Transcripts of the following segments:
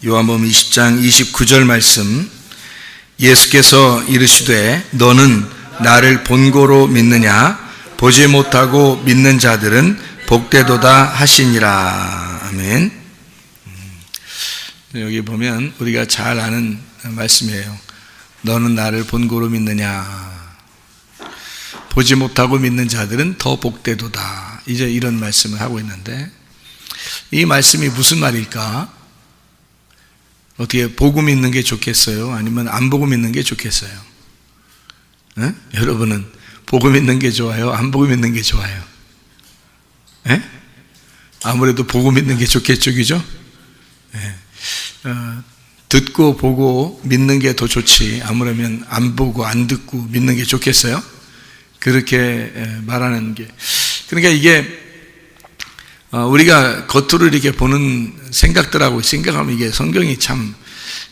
요한복음 20장 29절 말씀, 예수께서 이르시되 너는 나를 본고로 믿느냐? 보지 못하고 믿는 자들은 복되도다 하시니라. 아멘. 여기 보면 우리가 잘 아는 말씀이에요. 너는 나를 본고로 믿느냐? 보지 못하고 믿는 자들은 더 복되도다. 이제 이런 말씀을 하고 있는데, 이 말씀이 무슨 말일까? 어떻게 보고 믿는 게 좋겠어요? 아니면 안 보고 믿는 게 좋겠어요? 에? 여러분은 보고 믿는 게 좋아요? 안 보고 믿는 게 좋아요? 에? 아무래도 보고 믿는 게 좋겠죠, 그죠? 듣고 보고 믿는 게 더 좋지, 아무래면 안 보고 안 듣고 믿는 게 좋겠어요? 그렇게 말하는 게, 그러니까 이게 우리가 겉으로 이렇게 보는 생각들하고 생각하면 이게 성경이 참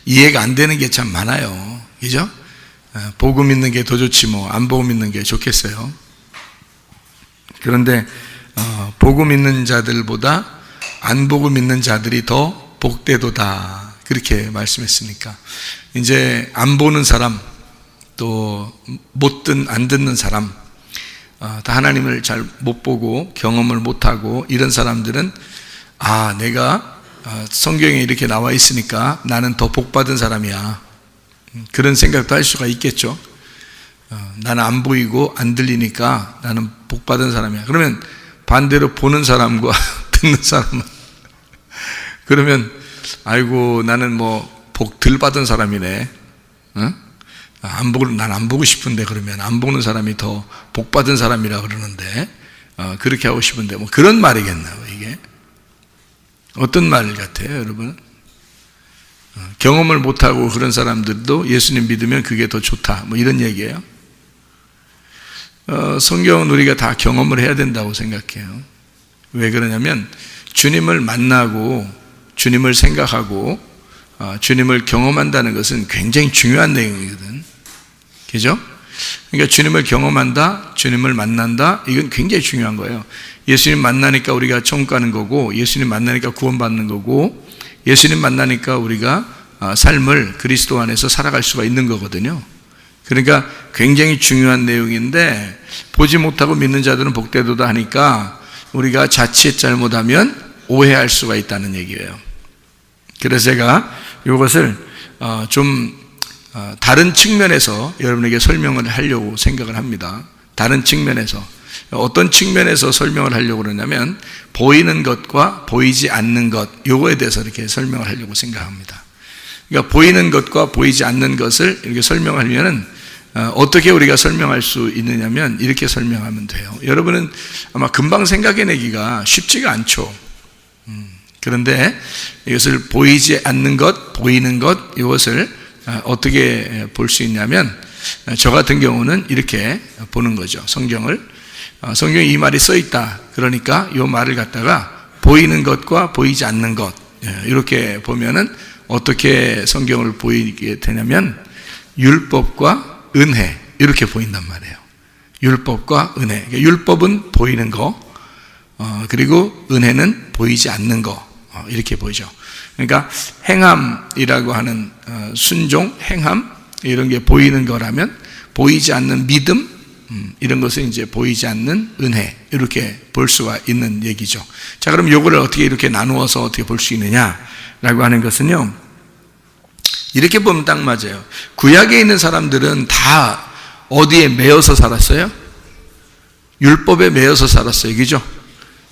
이해가 안 되는 게 참 많아요. 그죠? 보고 믿는 게 더 좋지 뭐 안 보고 믿는 게 좋겠어요. 그런데 보고 믿는 자들보다 안 보고 믿는 자들이 더 복되도다, 그렇게 말씀했으니까 이제 안 보는 사람, 또 안 듣는 사람, 다 하나님을 잘 못 보고 경험을 못하고 이런 사람들은 내가 성경에 이렇게 나와 있으니까 나는 더 복받은 사람이야, 그런 생각도 할 수가 있겠죠. 나는 안 보이고 안 들리니까 나는 복받은 사람이야. 그러면 반대로 보는 사람과 듣는 사람은 그러면 아이고 나는 뭐 복 덜 받은 사람이네. 난 안 보고 싶은데, 그러면 안 보는 사람이 더 복 받은 사람이라 그러는데, 그렇게 하고 싶은데, 뭐 그런 말이겠나요, 이게? 어떤 말 같아요, 여러분? 경험을 못하고 그런 사람들도 예수님 믿으면 그게 더 좋다, 뭐 이런 얘기예요. 성경은 우리가 다 경험을 해야 된다고 생각해요. 왜 그러냐면, 주님을 만나고, 주님을 생각하고, 주님을 경험한다는 것은 굉장히 중요한 내용이거든. 그죠? 그러니까 주님을 경험한다, 주님을 만난다, 이건 굉장히 중요한 거예요. 예수님 만나니까 우리가 천국 가는 거고, 예수님 만나니까 구원받는 거고, 예수님 만나니까 우리가 삶을 그리스도 안에서 살아갈 수가 있는 거거든요. 그러니까 굉장히 중요한 내용인데, 보지 못하고 믿는 자들은 복되도다 하니까 우리가 자칫 잘못하면 오해할 수가 있다는 얘기예요. 그래서 제가 이것을 좀 다른 측면에서 여러분에게 설명을 하려고 생각을 합니다. 다른 측면에서. 어떤 측면에서 설명을 하려고 그러냐면, 보이는 것과 보이지 않는 것, 요거에 대해서 이렇게 설명을 하려고 생각합니다. 그러니까 보이는 것과 보이지 않는 것을 이렇게 설명하려면 어떻게 우리가 설명할 수 있느냐면, 이렇게 설명하면 돼요. 여러분은 아마 금방 생각해내기가 쉽지가 않죠. 그런데 이것을 보이지 않는 것, 보이는 것, 이것을 어떻게 볼 수 있냐면, 저 같은 경우는 이렇게 보는 거죠. 성경에 이 말이 써 있다, 그러니까 이 말을 갖다가 보이는 것과 보이지 않는 것, 이렇게 보면은 어떻게 성경을 보이게 되냐면, 율법과 은혜, 이렇게 보인단 말이에요. 율법과 은혜. 그러니까 율법은 보이는 거, 그리고 은혜는 보이지 않는 거, 이렇게 보이죠. 그러니까 행함이라고 하는 순종, 행함, 이런 게 보이는 거라면, 보이지 않는 믿음, 이런 것은 이제 보이지 않는 은혜, 이렇게 볼 수가 있는 얘기죠. 자, 그럼 요거를 어떻게 이렇게 나누어서 어떻게 볼 수 있느냐라고 하는 것은요, 이렇게 보면 딱 맞아요. 구약에 있는 사람들은 다 어디에 매여서 살았어요? 율법에 매여서 살았어요, 그죠?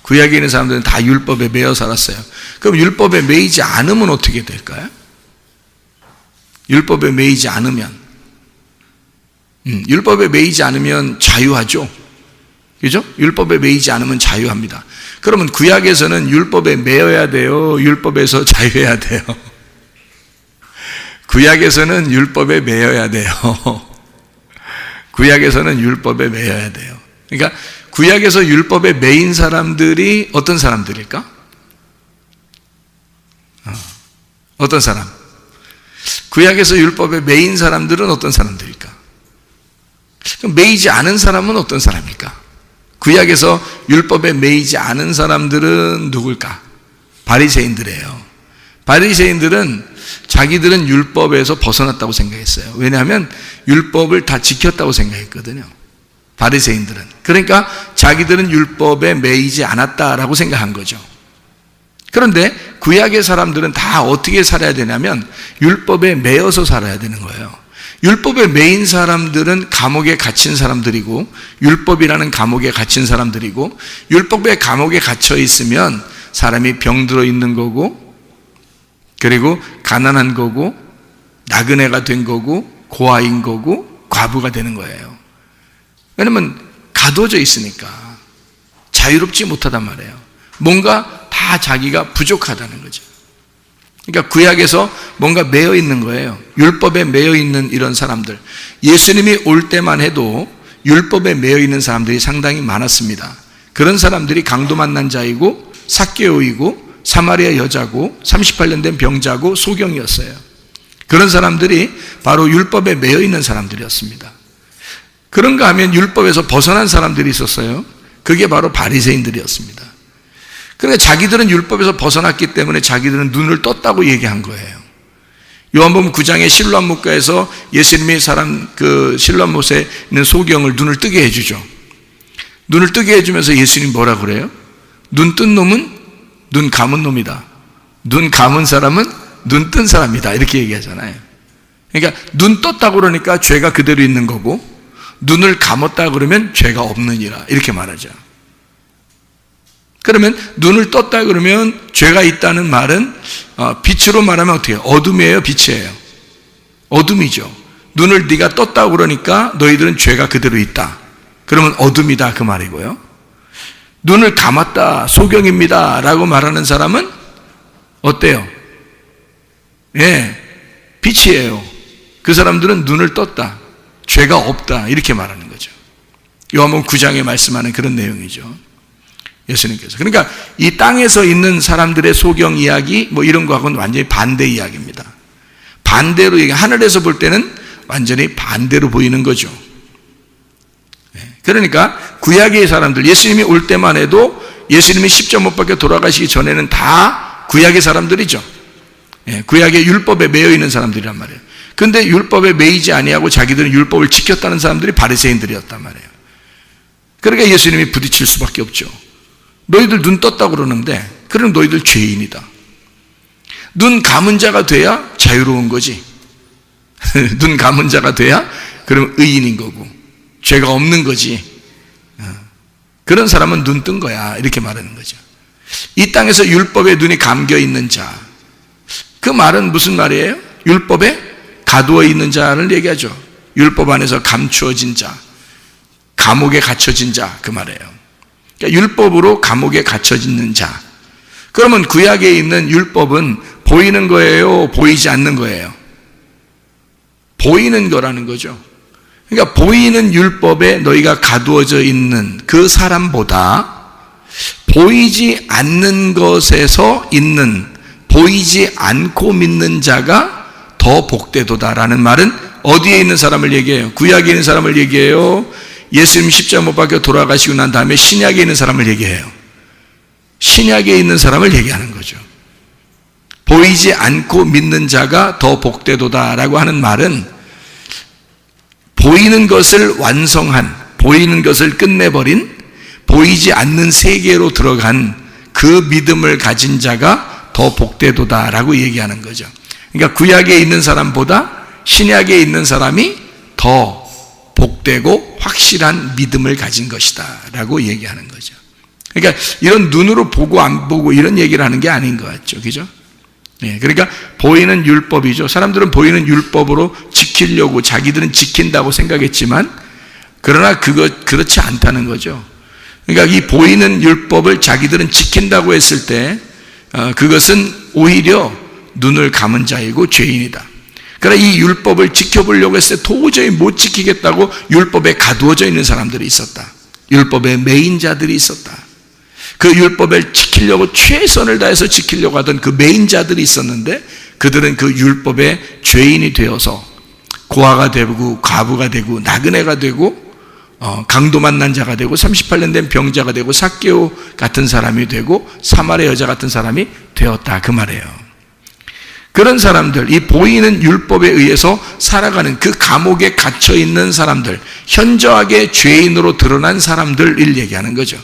구약에 있는 사람들은 다 율법에 매여 살았어요. 그럼 율법에 매이지 않으면 어떻게 될까요? 율법에 매이지 않으면, 율법에 매이지 않으면 자유하죠. 그죠? 율법에 매이지 않으면 자유합니다. 그러면 구약에서는 율법에 매여야 돼요? 율법에서 자유해야 돼요? 구약에서는 율법에 매여야 돼요. 구약에서는 율법에 매여야 돼요. 그러니까 구약에서 율법에 매인 사람들이 어떤 사람들일까? 어떤 사람? 구약에서 율법에 매인 사람들은 어떤 사람들일까? 그럼 매이지 않은 사람은 어떤 사람일까? 구약에서 율법에 매이지 않은 사람들은 누굴까? 바리새인들이에요. 바리새인들은 자기들은 율법에서 벗어났다고 생각했어요. 왜냐하면 율법을 다 지켰다고 생각했거든요. 바리새인들은. 그러니까 자기들은 율법에 매이지 않았다라고 생각한 거죠. 그런데 구약의 사람들은 다 어떻게 살아야 되냐면 율법에 매여서 살아야 되는 거예요. 율법에 매인 사람들은 감옥에 갇힌 사람들이고, 율법이라는 감옥에 갇힌 사람들이고, 율법의 감옥에 갇혀 있으면 사람이 병들어 있는 거고, 그리고 가난한 거고, 나그네가 된 거고, 고아인 거고, 과부가 되는 거예요. 왜냐면 가둬져 있으니까 자유롭지 못하단 말이에요. 뭔가 다 자기가 부족하다는 거죠. 그러니까 구약에서 뭔가 매여 있는 거예요. 율법에 매여 있는 이런 사람들. 예수님이 올 때만 해도 율법에 매여 있는 사람들이 상당히 많았습니다. 그런 사람들이 강도 만난 자이고, 삭개오이고, 사마리아 여자고, 38년 된 병자고, 소경이었어요. 그런 사람들이 바로 율법에 매여 있는 사람들이었습니다. 그런가 하면 율법에서 벗어난 사람들이 있었어요. 그게 바로 바리새인들이었습니다. 그러니까 자기들은 율법에서 벗어났기 때문에 자기들은 눈을 떴다고 얘기한 거예요. 요한복음 9장의 실로암 목가에서 예수님이 실로암못에 있는 소경을 눈을 뜨게 해주죠. 눈을 뜨게 해주면서 예수님이 뭐라 그래요? 눈 뜬 놈은 눈 감은 놈이다. 눈 감은 사람은 눈 뜬 사람이다. 이렇게 얘기하잖아요. 그러니까 눈 떴다 그러니까 죄가 그대로 있는 거고, 눈을 감았다 그러면 죄가 없느니라. 이렇게 말하죠. 그러면 눈을 떴다 그러면 죄가 있다는 말은 빛으로 말하면 어떻게 해요? 어둠이에요? 빛이에요? 어둠이죠. 눈을 네가 떴다 그러니까 너희들은 죄가 그대로 있다. 그러면 어둠이다 그 말이고요. 눈을 감았다, 소경입니다 라고 말하는 사람은 어때요? 예, 빛이에요. 그 사람들은 눈을 떴다, 죄가 없다, 이렇게 말하는 거죠. 요한복음 9장에 말씀하는 그런 내용이죠. 예수님께서. 그러니까 이 땅에서 있는 사람들의 소경 이야기 뭐 이런 거하고는 완전히 반대 이야기입니다. 반대로 하늘에서 볼 때는 완전히 반대로 보이는 거죠. 그러니까 구약의 사람들, 예수님이 올 때만 해도 예수님이 십자가 못 박혀 돌아가시기 전에는 다 구약의 사람들이죠. 구약의 율법에 매여 있는 사람들이란 말이에요. 근데 율법에 매이지 아니하고 자기들은 율법을 지켰다는 사람들이 바리새인들이었단 말이에요. 그러니까 예수님이 부딪힐 수밖에 없죠. 너희들 눈 떴다고 그러는데 그럼 너희들 죄인이다. 눈 감은 자가 돼야 자유로운 거지. 눈 감은 자가 돼야 그럼 의인인 거고 죄가 없는 거지. 그런 사람은 눈 뜬 거야. 이렇게 말하는 거죠. 이 땅에서 율법에 눈이 감겨 있는 자, 그 말은 무슨 말이에요? 율법에 가두어 있는 자를 얘기하죠. 율법 안에서 감추어진 자, 감옥에 갇혀진 자, 그 말이에요. 그러니까 율법으로 감옥에 갇혀있는 자. 그러면 구약에 있는 율법은 보이는 거예요? 보이지 않는 거예요? 보이는 거라는 거죠. 그러니까 보이는 율법에 너희가 가두어져 있는 그 사람보다 보이지 않는 것에서 있는, 보이지 않고 믿는 자가 더 복되도다라는 말은 어디에 있는 사람을 얘기해요? 구약에 있는 사람을 얘기해요? 예수님 십자가 못 박혀 돌아가시고 난 다음에 신약에 있는 사람을 얘기해요. 신약에 있는 사람을 얘기하는 거죠. 보이지 않고 믿는 자가 더 복되도다라고 하는 말은 보이는 것을 완성한, 보이는 것을 끝내버린, 보이지 않는 세계로 들어간 그 믿음을 가진 자가 더 복되도다라고 얘기하는 거죠. 그러니까 구약에 있는 사람보다 신약에 있는 사람이 더 복되고 확실한 믿음을 가진 것이다 라고 얘기하는 거죠. 그러니까 이런 눈으로 보고 안 보고 이런 얘기를 하는 게 아닌 것 같죠. 그죠? 네, 그러니까 보이는 율법이죠. 사람들은 보이는 율법으로 지키려고 자기들은 지킨다고 생각했지만 그러나 그렇지 않다는 거죠. 그러니까 이 보이는 율법을 자기들은 지킨다고 했을 때 그것은 오히려 눈을 감은 자이고 죄인이다. 그러나 이 율법을 지켜보려고 했을 때 도저히 못 지키겠다고 율법에 가두어져 있는 사람들이 있었다. 율법에 매인 자들이 있었다. 그 율법을 지키려고 최선을 다해서 지키려고 하던 그 매인 자들이 있었는데 그들은 그 율법의 죄인이 되어서 고아가 되고 과부가 되고 나그네가 되고 강도 만난 자가 되고 38년 된 병자가 되고 삭개오 같은 사람이 되고 사마리아 여자 같은 사람이 되었다 그 말이에요. 그런 사람들, 이 보이는 율법에 의해서 살아가는 그 감옥에 갇혀 있는 사람들, 현저하게 죄인으로 드러난 사람들을 얘기하는 거죠.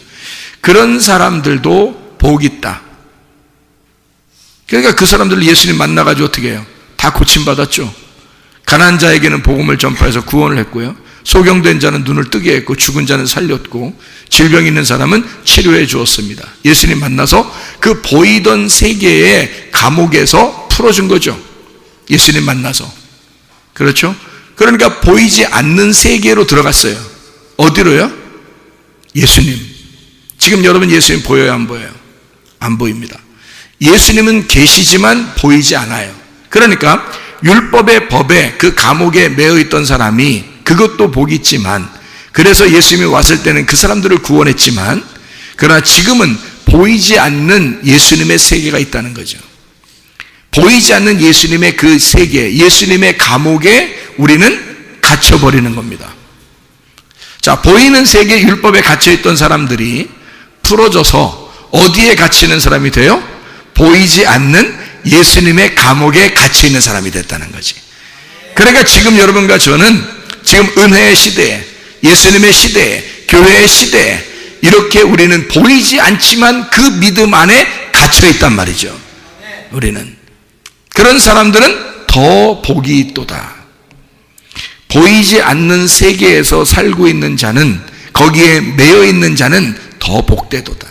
그런 사람들도 복이 있다. 그러니까 그 사람들 예수님 만나가지고 어떻게 해요? 다 고침받았죠. 가난한 자에게는 복음을 전파해서 구원을 했고요. 소경된 자는 눈을 뜨게 했고, 죽은 자는 살렸고, 질병 있는 사람은 치료해 주었습니다. 예수님 만나서 그 보이던 세계의 감옥에서 풀어준 거죠. 예수님 만나서. 그렇죠? 그러니까 보이지 않는 세계로 들어갔어요. 어디로요? 예수님. 지금 여러분 예수님 보여요, 안 보여요? 안 보입니다. 예수님은 계시지만 보이지 않아요. 그러니까 율법의 법에 그 감옥에 매여 있던 사람이 그것도 복이 있지만, 그래서 예수님이 왔을 때는 그 사람들을 구원했지만, 그러나 지금은 보이지 않는 예수님의 세계가 있다는 거죠. 보이지 않는 예수님의 그 세계, 예수님의 감옥에 우리는 갇혀버리는 겁니다. 자, 보이는 세계 율법에 갇혀있던 사람들이 풀어져서 어디에 갇히는 사람이 돼요? 보이지 않는 예수님의 감옥에 갇혀있는 사람이 됐다는 거지. 그러니까 지금 여러분과 저는 지금 은혜의 시대에, 예수님의 시대에, 교회의 시대에 이렇게 우리는 보이지 않지만 그 믿음 안에 갇혀있단 말이죠. 우리는. 그런 사람들은 더 복이 있도다. 보이지 않는 세계에서 살고 있는 자는, 거기에 매여 있는 자는 더 복되도다.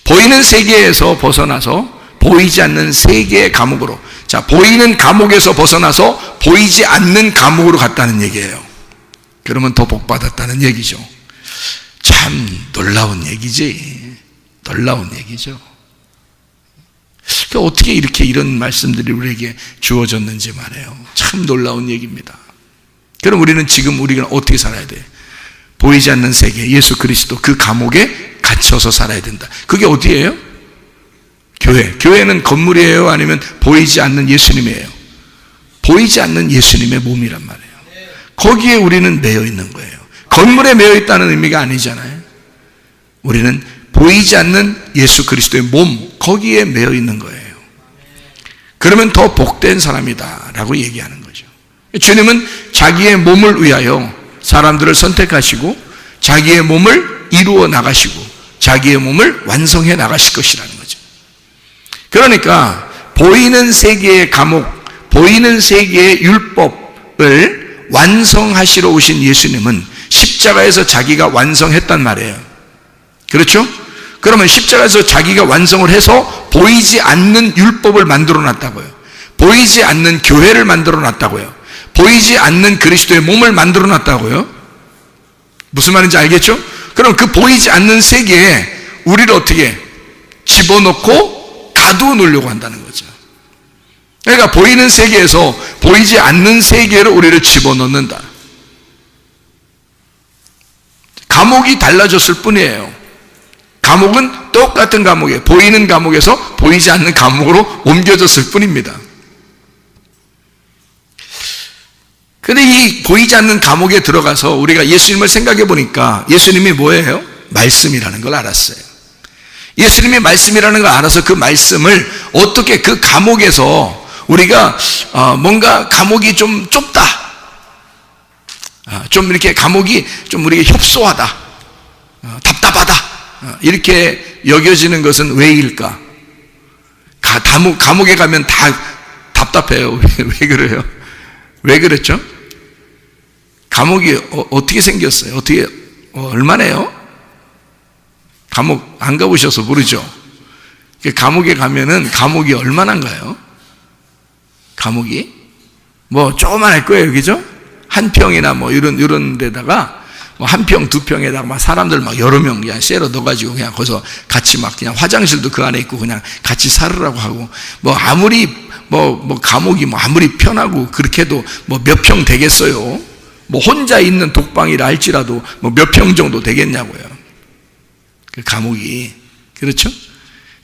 보이는 세계에서 벗어나서 보이지 않는 세계의 감옥으로, 자, 보이는 감옥에서 벗어나서 보이지 않는 감옥으로 갔다는 얘기예요. 그러면 더 복받았다는 얘기죠. 참 놀라운 얘기지. 놀라운 얘기죠. 그러니까 어떻게 이렇게 이런 말씀들이 우리에게 주어졌는지 말이에요. 참 놀라운 얘기입니다. 그럼 우리는 지금 우리가 어떻게 살아야 돼? 보이지 않는 세계, 예수 그리스도 그 감옥에 갇혀서 살아야 된다. 그게 어디예요? 교회. 교회는 건물이에요? 아니면 보이지 않는 예수님이에요? 보이지 않는 예수님의 몸이란 말이에요. 거기에 우리는 매여 있는 거예요. 건물에 매여 있다는 의미가 아니잖아요. 우리는 보이지 않는 예수 그리스도의 몸, 거기에 매여 있는 거예요. 그러면 더 복된 사람이다 라고 얘기하는 거죠. 주님은 자기의 몸을 위하여 사람들을 선택하시고 자기의 몸을 이루어 나가시고 자기의 몸을 완성해 나가실 것이라는 거죠. 그러니까 보이는 세계의 감옥, 보이는 세계의 율법을 완성하시러 오신 예수님은 십자가에서 자기가 완성했단 말이에요. 그렇죠? 그러면 십자가에서 자기가 완성을 해서 보이지 않는 율법을 만들어 놨다고요. 보이지 않는 교회를 만들어 놨다고요. 보이지 않는 그리스도의 몸을 만들어 놨다고요. 무슨 말인지 알겠죠? 그럼 그 보이지 않는 세계에 우리를 어떻게 집어넣고 가두어 놓으려고 한다는 거죠. 그러니까 보이는 세계에서 보이지 않는 세계로 우리를 집어넣는다. 감옥이 달라졌을 뿐이에요. 감옥은 똑같은 감옥이에요. 보이는 감옥에서 보이지 않는 감옥으로 옮겨졌을 뿐입니다. 근데 이 보이지 않는 감옥에 들어가서 우리가 예수님을 생각해 보니까 예수님이 뭐예요? 말씀이라는 걸 알았어요. 예수님이 말씀이라는 걸 알아서 그 말씀을 어떻게 그 감옥에서 우리가 뭔가 감옥이 좀 좁다, 좀 이렇게 감옥이 좀 우리에게 협소하다, 답답하다, 이렇게 여겨지는 것은 왜일까? 감옥에 가면 다 답답해요. 왜 그래요? 왜 그랬죠? 감옥이 어떻게 생겼어요? 어떻게 얼마나요? 감옥 안 가보셔서 모르죠. 감옥에 가면은 감옥이 얼마나인가요? 감옥이 뭐 조그만할 거예요, 그죠? 한 평이나 뭐 이런 데다가 뭐 한 평, 두 평에다가 막 사람들 막 여러 명 그냥 쎄러 넣어가지고 그냥 거기서 같이 막 그냥 화장실도 그 안에 있고 그냥 같이 살으라고 하고, 뭐 아무리 뭐 감옥이 뭐 아무리 편하고 그렇게 해도 뭐 몇 평 되겠어요? 뭐 혼자 있는 독방이라 할지라도 뭐 몇 평 정도 되겠냐고요. 그 감옥이. 그렇죠?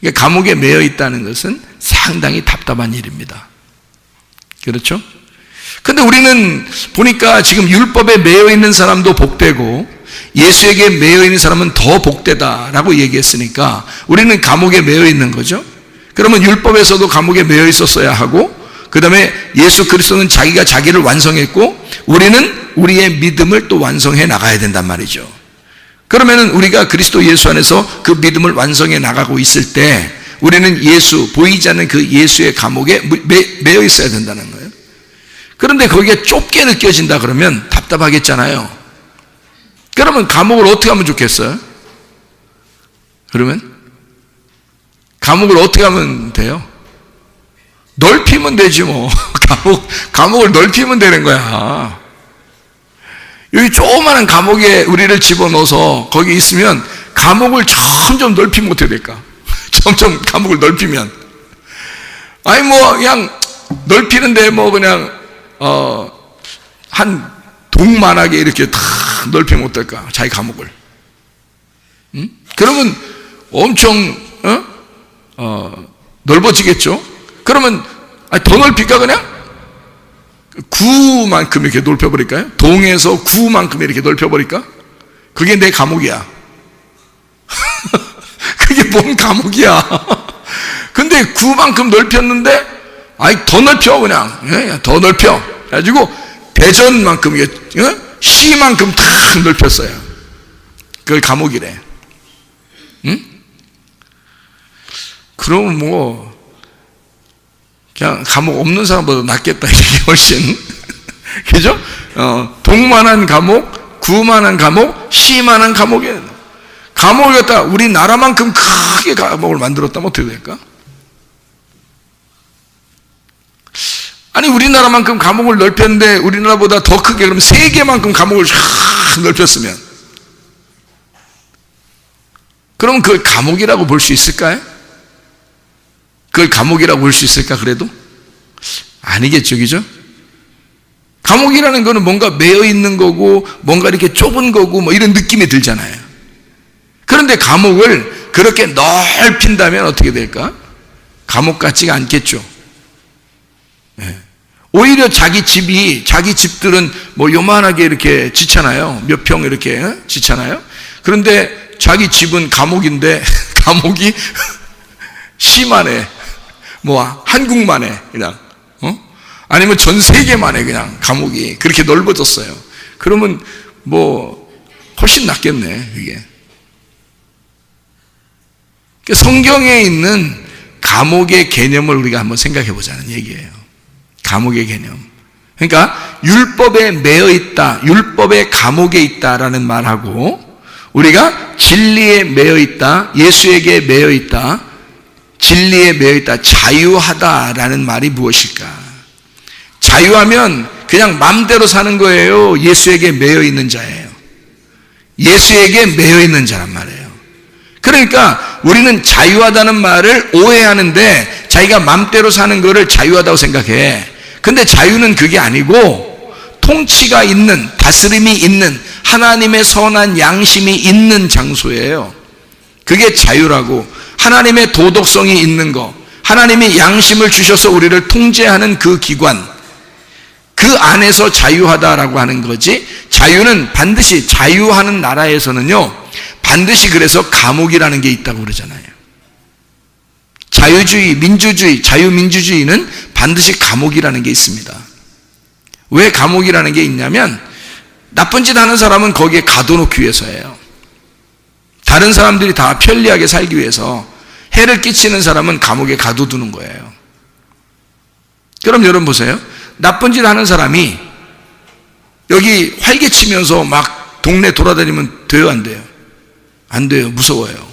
그러니까 감옥에 매여 있다는 것은 상당히 답답한 일입니다. 그렇죠? 근데 우리는 보니까 지금 율법에 매여 있는 사람도 복되고 예수에게 매여 있는 사람은 더 복되다라고 얘기했으니까 우리는 감옥에 매여 있는 거죠. 그러면 율법에서도 감옥에 매여 있었어야 하고, 그 다음에 예수 그리스도는 자기가 자기를 완성했고 우리는 우리의 믿음을 또 완성해 나가야 된단 말이죠. 그러면은 우리가 그리스도 예수 안에서 그 믿음을 완성해 나가고 있을 때 우리는 예수, 보이지 않는 그 예수의 감옥에 매여 있어야 된다는 거예요. 그런데 거기에 좁게 느껴진다 그러면 답답하겠잖아요. 그러면 감옥을 어떻게 하면 좋겠어요? 그러면 감옥을 어떻게 하면 돼요? 넓히면 되지 뭐. 감옥을 넓히면 되는 거야. 여기 조그마한 감옥에 우리를 집어넣어서 거기 있으면 감옥을 점점 넓히면 어떻게 될까? 점점 감옥을 넓히면, 아니 뭐 그냥 넓히는데 뭐 그냥 한 동만하게 이렇게 다 넓히면 어떨까? 자기 감옥을. 그러면 엄청 넓어지겠죠? 그러면 더 넓힐까 그냥? 구만큼 이렇게 넓혀버릴까요? 동에서 구만큼 이렇게 넓혀버릴까? 그게 내 감옥이야. 그게 뭔 감옥이야. 근데 구만큼 넓혔는데 더 넓혀 그냥. 더 넓혀. 그래가지고 대전만큼, 시만큼 다 넓혔어요. 그걸 감옥이래. 응? 그러면 뭐 그냥 감옥 없는 사람보다 낫겠다, 이게 훨씬. 그죠? 동만한 감옥, 구만한 감옥, 시만한 감옥에, 감옥을 갖다 우리나라만큼 크게 감옥을 만들었다면 어떻게 될까? 아니 우리나라만큼 감옥을 넓혔는데 우리나라보다 더 크게, 그럼 세계만큼 감옥을 쫙 넓혔으면, 그럼 그걸 감옥이라고 볼 수 있을까요? 그걸 감옥이라고 볼 수 있을까? 그래도 아니겠죠, 그죠? 감옥이라는 거는 뭔가 매여 있는 거고 뭔가 이렇게 좁은 거고 뭐 이런 느낌이 들잖아요. 그런데 감옥을 그렇게 넓힌다면 어떻게 될까? 감옥 같지가 않겠죠. 오히려 자기 집들은 뭐 요만하게 이렇게 짓잖아요. 몇 평 이렇게 짓잖아요. 그런데 자기 집은 감옥인데 감옥이 시만에, 뭐 한국만에 그냥, 아니면 전 세계만에 그냥 감옥이 그렇게 넓어졌어요. 그러면 뭐 훨씬 낫겠네, 이게. 성경에 있는 감옥의 개념을 우리가 한번 생각해 보자는 얘기예요. 감옥의 개념. 그러니까 율법에 매여 있다, 율법의 감옥에 있다라는 말하고, 우리가 진리에 매여 있다, 예수에게 매여 있다, 진리에 매여 있다, 자유하다라는 말이 무엇일까? 자유하면 그냥 마음대로 사는 거예요? 예수에게 매여 있는 자예요? 예수에게 매여 있는 자란 말이에요. 그러니까 우리는 자유하다는 말을 오해하는데 자기가 마음대로 사는 거를 자유하다고 생각해. 근데 자유는 그게 아니고 통치가 있는, 다스림이 있는, 하나님의 선한 양심이 있는 장소예요. 그게 자유라고. 하나님의 도덕성이 있는 거, 하나님이 양심을 주셔서 우리를 통제하는 그 기관, 그 안에서 자유하다라고 하는 거지. 자유는 반드시, 자유하는 나라에서는요 반드시 그래서 감옥이라는 게 있다고 그러잖아요. 자유주의, 민주주의, 자유민주주의는 반드시 감옥이라는 게 있습니다. 왜 감옥이라는 게 있냐면 나쁜 짓 하는 사람은 거기에 가둬놓기 위해서예요. 다른 사람들이 다 편리하게 살기 위해서 해를 끼치는 사람은 감옥에 가둬두는 거예요. 그럼 여러분 보세요. 나쁜 짓 하는 사람이 여기 활개치면서 막 동네 돌아다니면 돼요, 안 돼요? 안 돼요. 무서워요.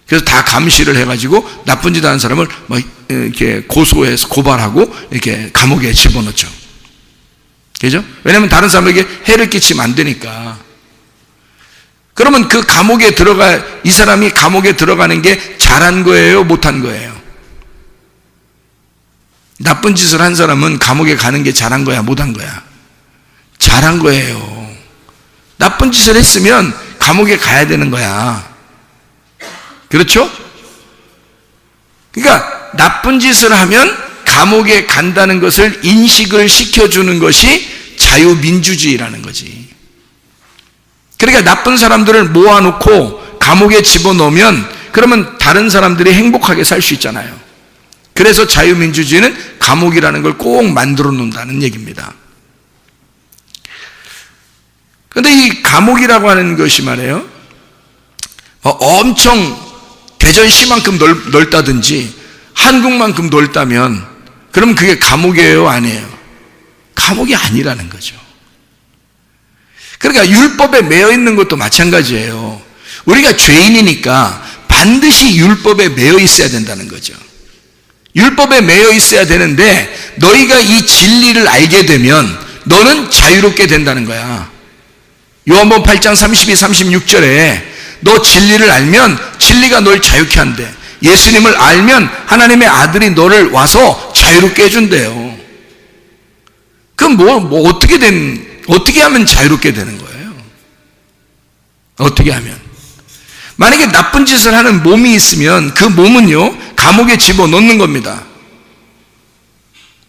그래서 다 감시를 해가지고 나쁜 짓 하는 사람을 막 이렇게 고소해서 고발하고 이렇게 감옥에 집어넣죠. 그죠? 왜냐하면 다른 사람에게 해를 끼치면 안 되니까. 그러면 그 감옥에 이 사람이 감옥에 들어가는 게 잘한 거예요? 못한 거예요? 나쁜 짓을 한 사람은 감옥에 가는 게 잘한 거야? 못한 거야? 잘한 거예요. 나쁜 짓을 했으면 감옥에 가야 되는 거야. 그렇죠? 그러니까 나쁜 짓을 하면 감옥에 간다는 것을 인식을 시켜주는 것이 자유민주주의라는 거지. 그러니까 나쁜 사람들을 모아놓고 감옥에 집어넣으면 그러면 다른 사람들이 행복하게 살 수 있잖아요. 그래서 자유민주주의는 감옥이라는 걸 꼭 만들어 놓는다는 얘기입니다. 그런데 이 감옥이라고 하는 것이 말이에요, 엄청 대전시만큼 넓다든지 한국만큼 넓다면 그럼 그게 감옥이에요, 아니에요? 감옥이 아니라는 거죠. 그러니까 율법에 매여 있는 것도 마찬가지예요. 우리가 죄인이니까 반드시 율법에 매여 있어야 된다는 거죠. 율법에 매여 있어야 되는데 너희가 이 진리를 알게 되면 너는 자유롭게 된다는 거야. 요한복음 8장 32, 36절에 너 진리를 알면 진리가 널 자유케 한대. 예수님을 알면 하나님의 아들이 너를 와서 자유롭게 해준대요. 그럼 어떻게 하면 자유롭게 되는 거예요? 어떻게 하면? 만약에 나쁜 짓을 하는 몸이 있으면 그 몸은요, 감옥에 집어넣는 겁니다.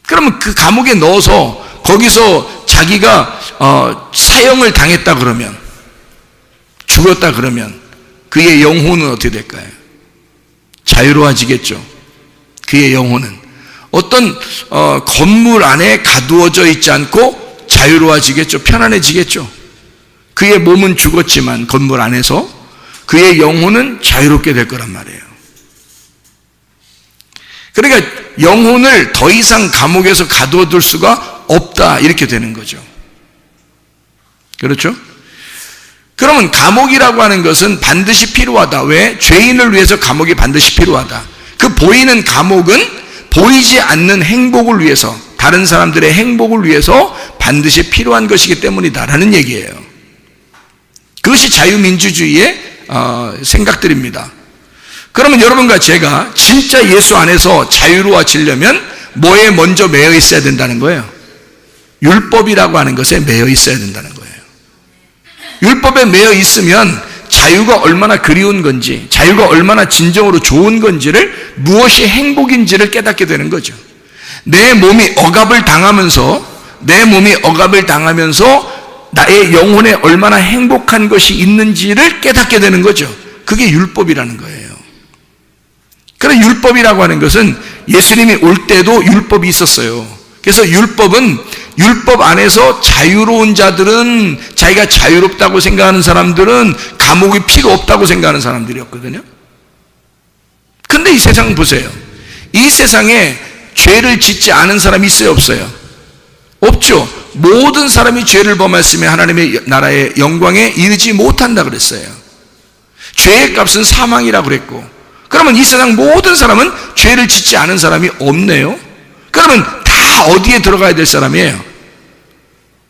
그러면 그 감옥에 넣어서 거기서 자기가 사형을 당했다 그러면, 죽었다 그러면 그의 영혼은 어떻게 될까요? 자유로워지겠죠. 그의 영혼은 어떤 건물 안에 가두어져 있지 않고 자유로워지겠죠. 편안해지겠죠. 그의 몸은 죽었지만 건물 안에서 그의 영혼은 자유롭게 될 거란 말이에요. 그러니까 영혼을 더 이상 감옥에서 가두어둘 수가 없다, 이렇게 되는 거죠. 그렇죠? 그러면 감옥이라고 하는 것은 반드시 필요하다. 왜? 죄인을 위해서 감옥이 반드시 필요하다. 그 보이는 감옥은 보이지 않는 행복을 위해서, 다른 사람들의 행복을 위해서 반드시 필요한 것이기 때문이다라는 얘기예요. 그것이 자유민주주의의 생각들입니다. 그러면 여러분과 제가 진짜 예수 안에서 자유로워지려면 뭐에 먼저 매여 있어야 된다는 거예요? 율법이라고 하는 것에 매여 있어야 된다는 거예요. 율법에 매여 있으면 자유가 얼마나 그리운 건지, 자유가 얼마나 진정으로 좋은 건지를, 무엇이 행복인지를 깨닫게 되는 거죠. 내 몸이 억압을 당하면서 나의 영혼에 얼마나 행복한 것이 있는지를 깨닫게 되는 거죠. 그게 율법이라는 거예요. 그런 율법이라고 하는 것은 예수님이 올 때도 율법이 있었어요. 그래서 율법 안에서 자유로운 자들은, 자기가 자유롭다고 생각하는 사람들은 감옥이 필요 없다고 생각하는 사람들이었거든요. 근데 이 세상 보세요. 이 세상에 죄를 짓지 않은 사람이 있어요, 없어요? 없죠. 모든 사람이 죄를 범했으면 하나님의 나라의 영광에 이르지 못한다 그랬어요. 죄의 값은 사망이라고 그랬고, 그러면 이 세상 모든 사람은 죄를 짓지 않은 사람이 없네요. 그러면 다 어디에 들어가야 될 사람이에요?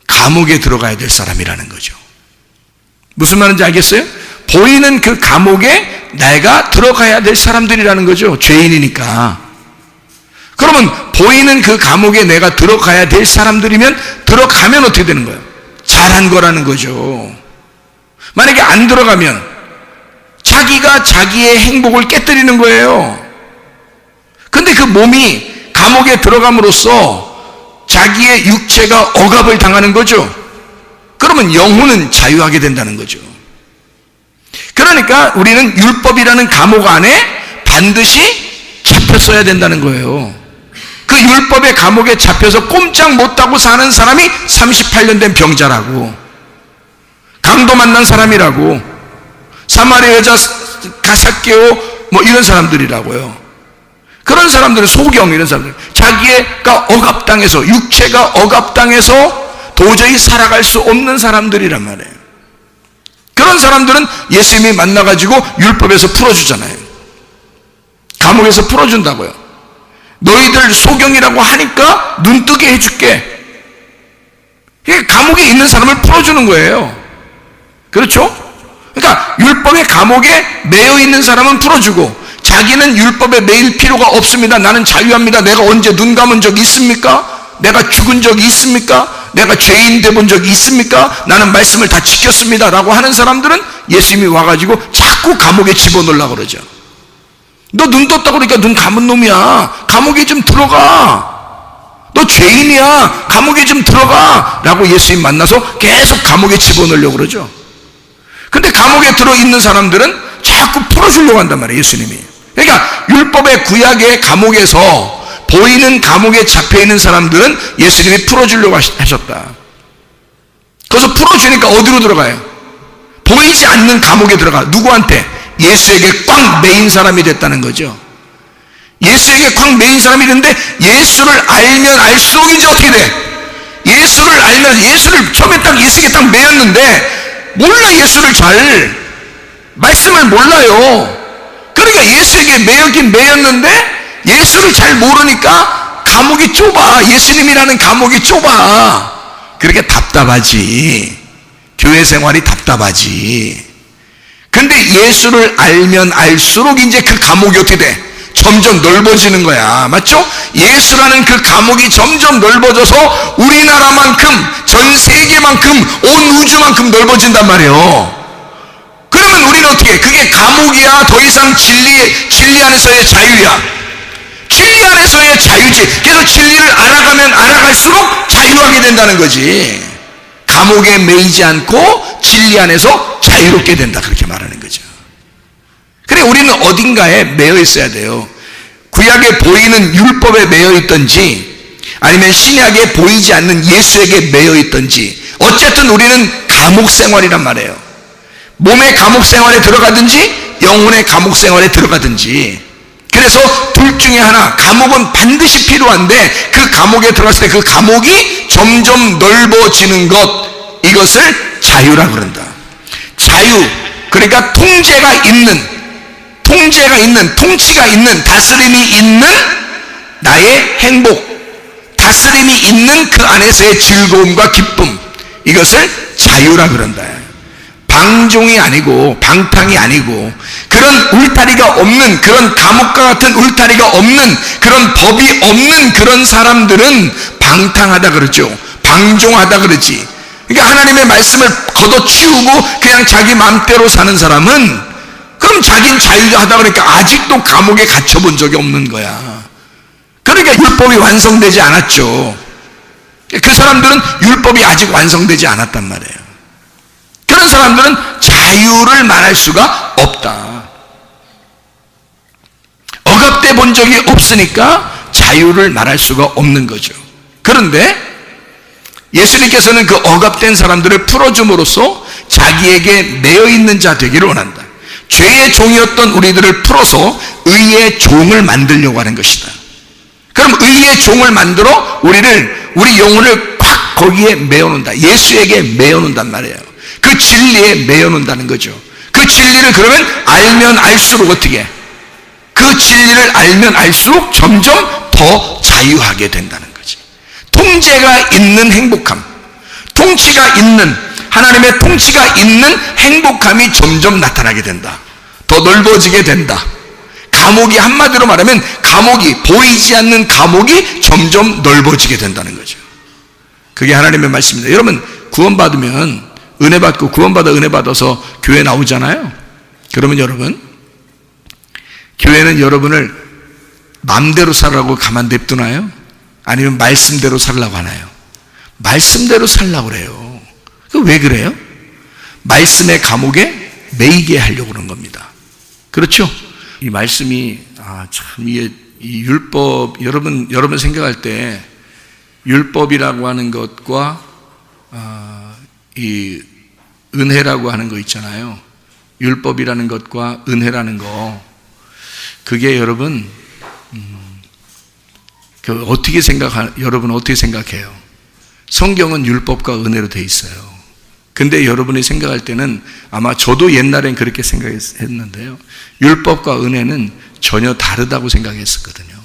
감옥에 들어가야 될 사람이라는 거죠. 무슨 말인지 알겠어요? 보이는 그 감옥에 내가 들어가야 될 사람들이라는 거죠. 죄인이니까. 그러면 보이는 그 감옥에 내가 들어가야 될 사람들이면, 들어가면 어떻게 되는 거예요? 잘한 거라는 거죠. 만약에 안 들어가면 자기가 자기의 행복을 깨뜨리는 거예요. 근데 그 몸이 감옥에 들어감으로써 자기의 육체가 억압을 당하는 거죠. 그러면 영혼은 자유하게 된다는 거죠. 그러니까 우리는 율법이라는 감옥 안에 반드시 잡혔어야 된다는 거예요. 그 율법의 감옥에 잡혀서 꼼짝 못하고 사는 사람이 38년 된 병자라고, 강도 만난 사람이라고, 사마리아 여자 가삭개오 이런 사람들이라고요. 그런 사람들은 소경, 이런 사람들, 자기가 억압당해서, 육체가 억압당해서 도저히 살아갈 수 없는 사람들이란 말이에요. 그런 사람들은 예수님이 만나가지고 율법에서 풀어주잖아요. 감옥에서 풀어준다고요. 너희들 소경이라고 하니까 눈뜨게 해줄게. 감옥에 있는 사람을 풀어주는 거예요. 그렇죠? 그러니까 율법의 감옥에 매여 있는 사람은 풀어주고, 자기는 율법에 매일 필요가 없습니다. 나는 자유합니다. 내가 언제 눈 감은 적 있습니까? 내가 죽은 적이 있습니까? 내가 죄인 돼본 적이 있습니까? 나는 말씀을 다 지켰습니다 라고 하는 사람들은 예수님이 와가지고 자꾸 감옥에 집어넣으려고 그러죠. 너 눈 떴다고 그러니까 눈 감은 놈이야. 감옥에 좀 들어가. 너 죄인이야. 감옥에 좀 들어가 라고 예수님 만나서 계속 감옥에 집어넣으려고 그러죠. 근데 감옥에 들어있는 사람들은 자꾸 풀어주려고 한단 말이에요. 예수님이 그러니까 율법의 구약의 감옥에서 보이는 감옥에 잡혀있는 사람들은 예수님이 풀어주려고 하셨다. 거기서 풀어주니까 어디로 들어가요? 보이지 않는 감옥에 들어가. 누구한테? 예수에게 꽉 매인 사람이 됐다는 거죠. 예수에게 꽉 매인 사람이 됐는데 예수를 알면 알수록 이제 어떻게 돼? 예수를 알면, 예수를 처음에 딱 예수에게 딱 매였는데 몰라. 예수를 잘 말씀을 몰라요. 그러니까 예수에게 매였긴 매였는데 예수를 잘 모르니까 감옥이 좁아. 예수님이라는 감옥이 좁아. 그러니까 답답하지. 교회 생활이 답답하지. 근데 예수를 알면 알수록 이제 그 감옥이 어떻게 돼? 점점 넓어지는 거야. 맞죠? 예수라는 그 감옥이 점점 넓어져서 우리나라만큼, 전 세계만큼, 온 우주만큼 넓어진단 말이에요. 그러면 우리는 어떻게 해? 그게 감옥이야? 더 이상 진리 안에서의 자유야? 진리 안에서의 자유지. 그래서 진리를 알아가면 알아갈수록 자유하게 된다는 거지. 감옥에 매이지 않고 진리 안에서 자유롭게 된다, 그렇게 말하는 거죠. 그래, 우리는 어딘가에 매여 있어야 돼요. 구약에 보이는 율법에 매여 있든지 아니면 신약에 보이지 않는 예수에게 매여 있든지, 어쨌든 우리는 감옥 생활이란 말이에요. 몸의 감옥 생활에 들어가든지 영혼의 감옥 생활에 들어가든지. 그래서 둘 중에 하나, 감옥은 반드시 필요한데 그 감옥에 들어갔을 때 그 감옥이 점점 넓어지는 것, 이것을 자유라 그런다. 자유, 그러니까 통치가 있는, 통치가 있는, 다스림이 있는 나의 행복, 다스림이 있는 그 안에서의 즐거움과 기쁨, 이것을 자유라 그런다. 방종이 아니고 방탕이 아니고 그런 울타리가 없는, 그런 감옥과 같은 울타리가 없는, 그런 법이 없는 그런 사람들은 방탕하다 그러죠. 방종하다 그러지. 그러니까 하나님의 말씀을 걷어치우고 그냥 자기 마음대로 사는 사람은, 그럼 자기는 자유하다 그러니까 아직도 감옥에 갇혀본 적이 없는 거야. 그러니까 율법이 완성되지 않았죠. 그 사람들은 율법이 아직 완성되지 않았단 말이에요. 그런 사람들은 자유를 말할 수가 없다. 억압돼 본 적이 없으니까 자유를 말할 수가 없는 거죠. 그런데 예수님께서는 그 억압된 사람들을 풀어줌으로써 자기에게 매여있는 자 되기를 원한다. 죄의 종이었던 우리들을 풀어서 의의 종을 만들려고 하는 것이다. 그럼 의의 종을 만들어 우리 영혼을 꽉 거기에 매어놓는다. 예수에게 매어놓는단 말이에요. 그 진리에 매어놓는다는 거죠. 그 진리를 그러면 알면 알수록 어떻게 해? 그 진리를 알면 알수록 점점 더 자유하게 된다는 거지. 통제가 있는 행복함, 통치가 있는, 하나님의 통치가 있는 행복함이 점점 나타나게 된다. 더 넓어지게 된다. 감옥이, 한마디로 말하면 감옥이, 보이지 않는 감옥이 점점 넓어지게 된다는 거죠. 그게 하나님의 말씀입니다. 여러분, 구원받으면 은혜 받고, 구원받아 은혜 받아서 교회 나오잖아요. 그러면 여러분, 교회는 여러분을 마음대로 살라고 가만 냅두나요? 아니면 말씀대로 살라고 하나요? 말씀대로 살라고 그래요. 왜 그래요? 말씀의 감옥에 매이게 하려고 그런 겁니다. 그렇죠? 이 말씀이, 참, 이 율법, 여러분 생각할 때 율법이라고 하는 것과 이 은혜라고 하는 거 있잖아요. 율법이라는 것과 은혜라는 거, 그게 여러분, 여러분 어떻게 생각해요? 성경은 율법과 은혜로 돼 있어요. 근데 여러분이 생각할 때는, 아마 저도 옛날엔 그렇게 생각했는데요, 율법과 은혜는 전혀 다르다고 생각했었거든요.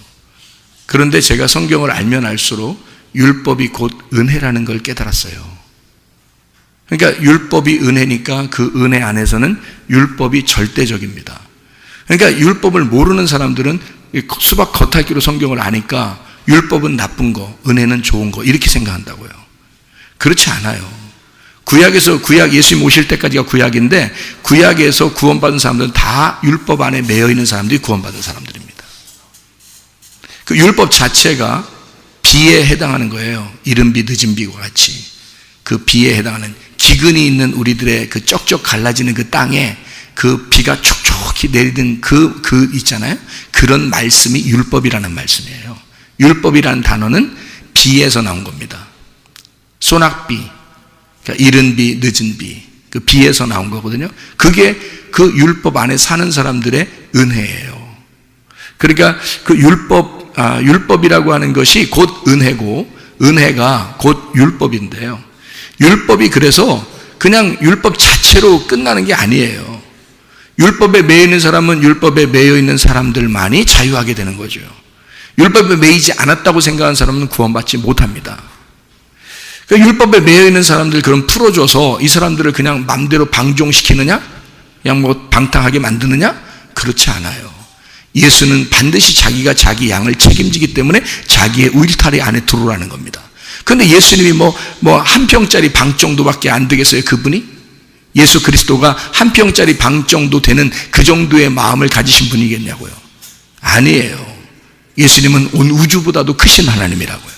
그런데 제가 성경을 알면 알수록 율법이 곧 은혜라는 걸 깨달았어요. 그러니까 율법이 은혜니까 그 은혜 안에서는 율법이 절대적입니다. 그러니까 율법을 모르는 사람들은 수박 겉핥기로 성경을 아니까 율법은 나쁜 거, 은혜는 좋은 거, 이렇게 생각한다고요. 그렇지 않아요. 구약, 예수님 오실 때까지가 구약인데, 구약에서 구원받은 사람들은 다 율법 안에 매여 있는 사람들이 구원받은 사람들입니다. 그 율법 자체가 비에 해당하는 거예요. 이른 비, 늦은 비와 같이. 그 비에 해당하는, 기근이 있는 우리들의 그 쩍쩍 갈라지는 그 땅에 그 비가 촉촉히 정확히 내리는 그 있잖아요. 그런 말씀이 율법이라는 말씀이에요. 율법이라는 단어는 비에서 나온 겁니다. 소낙비, 그러니까 이른 비, 늦은 비, 그 비에서 나온 거거든요. 그게 그 율법 안에 사는 사람들의 은혜예요. 그러니까 그 율법이라고 하는 것이 곧 은혜고, 은혜가 곧 율법인데요. 율법이 그래서 그냥 율법 자체로 끝나는 게 아니에요. 율법에 매여 있는 사람은 율법에 매여 있는 사람들만이 자유하게 되는 거죠. 율법에 매이지 않았다고 생각하는 사람은 구원받지 못합니다. 그러니까 율법에 매여 있는 사람들 그럼 풀어줘서 이 사람들을 그냥 맘대로 방종시키느냐? 그냥 뭐 방탕하게 만드느냐? 그렇지 않아요. 예수는 반드시 자기가 자기 양을 책임지기 때문에 자기의 울타리 안에 들어오라는 겁니다. 그런데 예수님이 한 평짜리 방 정도밖에 안 되겠어요, 그분이? 예수 그리스도가 한 평짜리 방 정도 되는 그 정도의 마음을 가지신 분이겠냐고요? 아니에요. 예수님은 온 우주보다도 크신 하나님이라고요.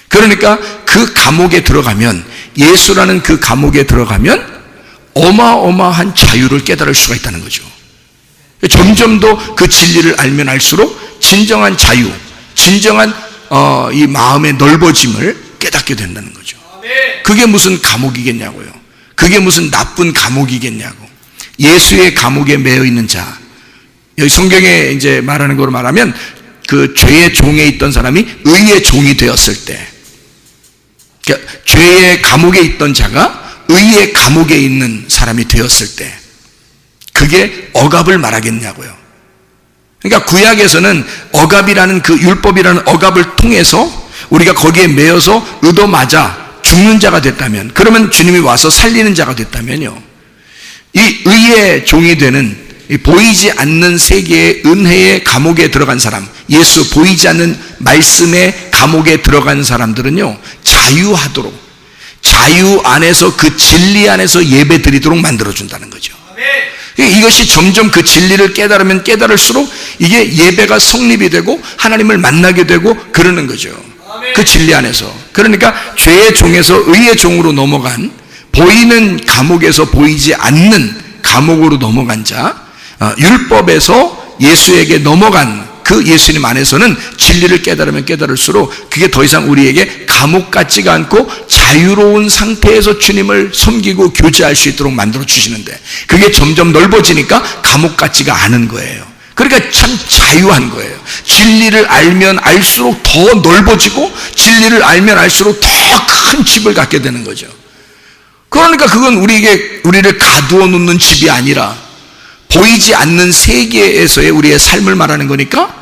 그러니까 그 감옥에 들어가면, 예수라는 그 감옥에 들어가면 어마어마한 자유를 깨달을 수가 있다는 거죠. 점점 더 그 진리를 알면 알수록 진정한 자유, 진정한 이 마음의 넓어짐을 깨닫게 된다는 거죠. 그게 무슨 감옥이겠냐고요. 그게 무슨 나쁜 감옥이겠냐고. 예수의 감옥에 매여 있는 자, 여기 성경에 이제 말하는 거로 말하면 그 죄의 종에 있던 사람이 의의 종이 되었을 때, 그러니까 죄의 감옥에 있던 자가 의의 감옥에 있는 사람이 되었을 때, 그게 억압을 말하겠냐고요. 그러니까 구약에서는 억압이라는 그 율법이라는 억압을 통해서 우리가 거기에 매여서 얻어맞아 죽는 자가 됐다면, 그러면 주님이 와서 살리는 자가 됐다면요, 이 의의 종이 되는 이 보이지 않는 세계의 은혜의 감옥에 들어간 사람, 예수 보이지 않는 말씀의 감옥에 들어간 사람들은요, 자유하도록, 자유 안에서 그 진리 안에서 예배 드리도록 만들어준다는 거죠. 이것이 점점 그 진리를 깨달으면 깨달을수록 이게 예배가 성립이 되고 하나님을 만나게 되고 그러는 거죠. 그 진리 안에서. 그러니까 죄의 종에서 의의 종으로 넘어간, 보이는 감옥에서 보이지 않는 감옥으로 넘어간 자, 율법에서 예수에게 넘어간 그 예수님 안에서는 진리를 깨달으면 깨달을수록 그게 더 이상 우리에게 감옥 같지가 않고 자유로운 상태에서 주님을 섬기고 교제할 수 있도록 만들어 주시는데, 그게 점점 넓어지니까 감옥 같지가 않은 거예요. 그러니까 참 자유한 거예요. 진리를 알면 알수록 더 넓어지고, 진리를 알면 알수록 더 큰 집을 갖게 되는 거죠. 그러니까 그건 우리를 가두어 놓는 집이 아니라 보이지 않는 세계에서의 우리의 삶을 말하는 거니까,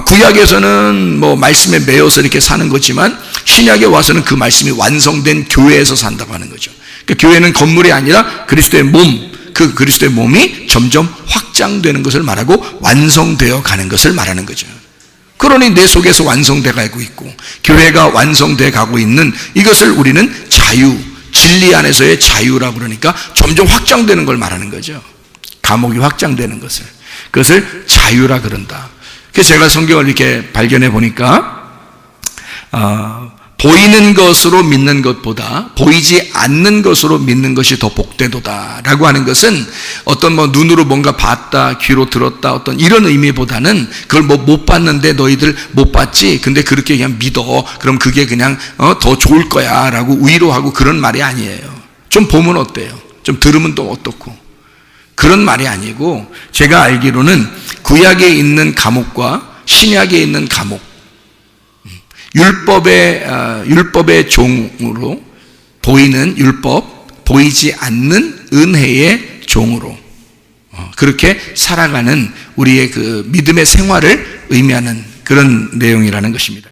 구약에서는 말씀에 매여서 이렇게 사는 거지만 신약에 와서는 그 말씀이 완성된 교회에서 산다고 하는 거죠. 그러니까 교회는 건물이 아니라 그리스도의 몸, 그 그리스도의 몸이 점점 확장되는 것을 말하고 완성되어 가는 것을 말하는 거죠. 그러니 내 속에서 완성되어 가고 있고 교회가 완성되어 가고 있는 이것을 우리는 자유, 진리 안에서의 자유라고 그러니까 점점 확장되는 걸 말하는 거죠. 감옥이 확장되는 것을, 그것을 자유라 그런다. 그래서 제가 성경을 이렇게 발견해 보니까 보이는 것으로 믿는 것보다 보이지 않는 것으로 믿는 것이 더 복되도다라고 하는 것은 어떤 눈으로 뭔가 봤다, 귀로 들었다, 어떤 이런 의미보다는 그걸 못 봤는데 너희들 못 봤지, 근데 그렇게 그냥 믿어, 그럼 그게 그냥 더 좋을 거야 라고 위로하고 그런 말이 아니에요. 좀 보면 어때요? 좀 들으면 또 어떻고, 그런 말이 아니고, 제가 알기로는 구약에 있는 감옥과 신약에 있는 감옥, 율법의 종으로 보이는 율법, 보이지 않는 은혜의 종으로 그렇게 살아가는 우리의 그 믿음의 생활을 의미하는 그런 내용이라는 것입니다.